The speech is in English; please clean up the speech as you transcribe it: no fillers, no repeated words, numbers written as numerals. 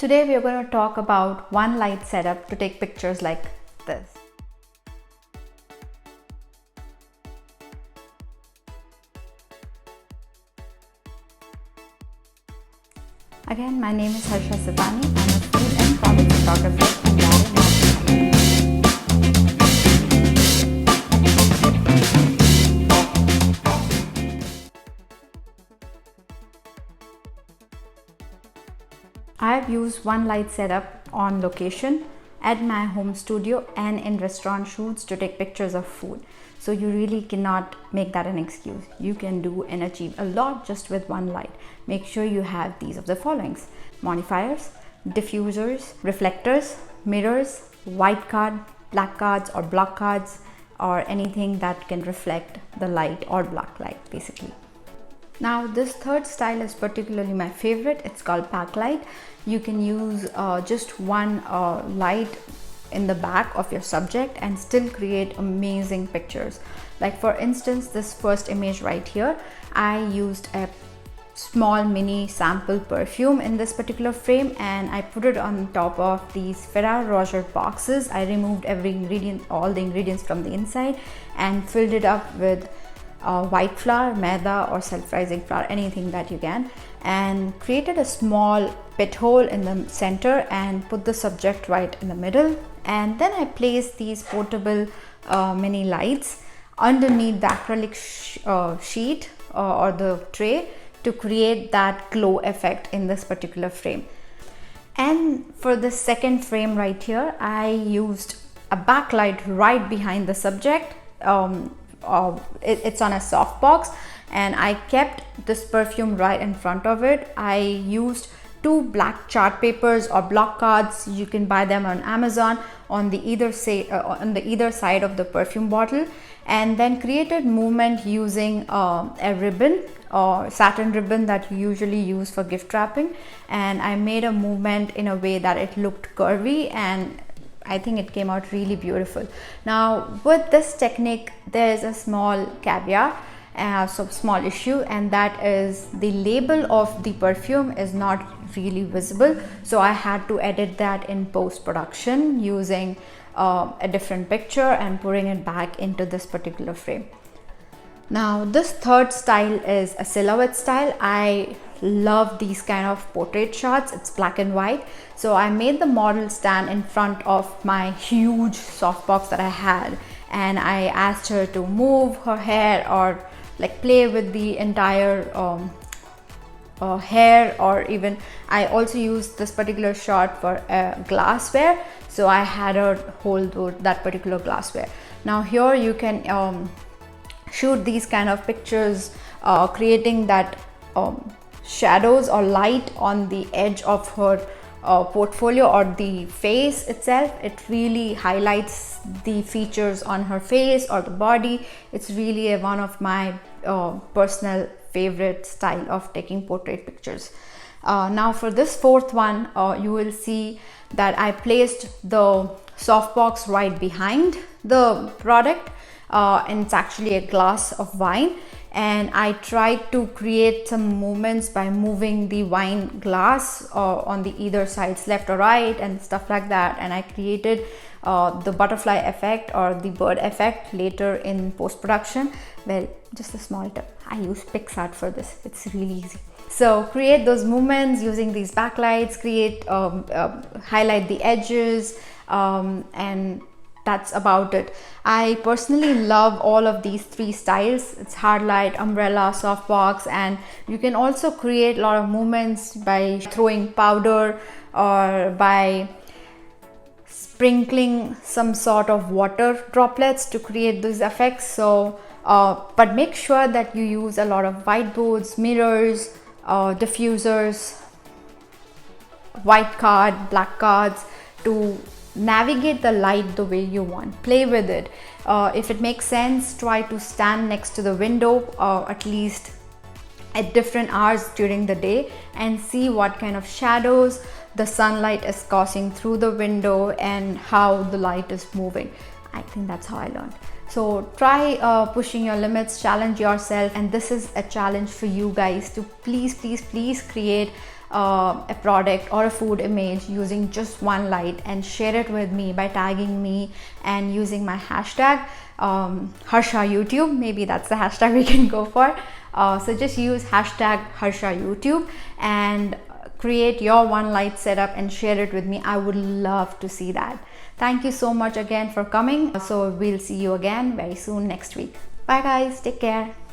Today we are going to talk about one light setup to take pictures like this. Again, my name is Harsha Sitani. I'm a food and product photographer from Delhi. I have used one light setup on location at my home studio and in restaurant shoots to take pictures of food. So you really cannot make that an excuse. You can do and achieve a lot just with one light. Make sure you have these of the followings: modifiers, diffusers, reflectors, mirrors, white card, black cards or block cards, or anything that can reflect the light or block light basically. Now this third style is particularly my favorite. It's called backlight. You can use just one light in the back of your subject and still create amazing pictures. Like for instance, this first image right here, I used a small mini sample perfume in this particular frame and I put it on top of these Ferrero Rocher boxes. I removed every ingredient, all the ingredients from the inside, and filled it up with white flour, maida or self-rising flour, anything that you can, and created a small pit hole in the center and put the subject right in the middle. And then I placed these portable mini lights underneath the acrylic sheet or the tray to create that glow effect in this particular frame. And for the second frame right here, I used a backlight right behind the subject. It's on a softbox and I kept this perfume right in front of it. I used two black chart papers or block cards. You can buy them on Amazon on the either side of the perfume bottle, and then created movement using a ribbon or satin ribbon that you usually use for gift wrapping, and I made a movement in a way that it looked curvy, and I think it came out really beautiful. Now with this technique, there is a small caveat, so small issue, and that is the label of the perfume is not really visible. So I had to edit that in post-production using a different picture and putting it back into this particular frame. Now this third style is a silhouette style. I love these kind of portrait shots. It's black and white. So I made the model stand in front of my huge softbox that I had, and I asked her to move her hair or like play with the entire hair, or even I also used this particular shot for glassware. So I had her hold that particular glassware. Now here you can shoot these kind of pictures, creating that shadows or light on the edge of her portfolio or the face itself. It really highlights the features on her face or the body. It's really one of my personal favorite style of taking portrait pictures. Now for this fourth one, you will see that I placed the softbox right behind the product, and it's actually a glass of wine, and I tried to create some movements by moving the wine glass on the either sides, left or right, and stuff like that. And I created the butterfly effect or the bird effect later in post-production. Well, just a small tip, I use PixArt for this. It's really easy. So create those movements using these backlights, highlight the edges, and that's about it. I personally love all of these three styles. It's hard light, umbrella, softbox, and you can also create a lot of movements by throwing powder or by sprinkling some sort of water droplets to create these effects. So but make sure that you use a lot of whiteboards, mirrors, diffusers, white card, black cards to navigate the light the way you want. Play with it. If it makes sense, try to stand next to the window at least at different hours during the day and see what kind of shadows the sunlight is causing through the window and how the light is moving. I think that's how I learned. So try pushing your limits, challenge yourself, and this is a challenge for you guys to please create a product or a food image using just one light and share it with me by tagging me and using my hashtag Harsha YouTube. Maybe that's the hashtag we can go for. So just use hashtag Harsha YouTube and create your one light setup and share it with me. I would love to see that. Thank you so much again for coming. So we'll see you again very soon next week. Bye guys, take care.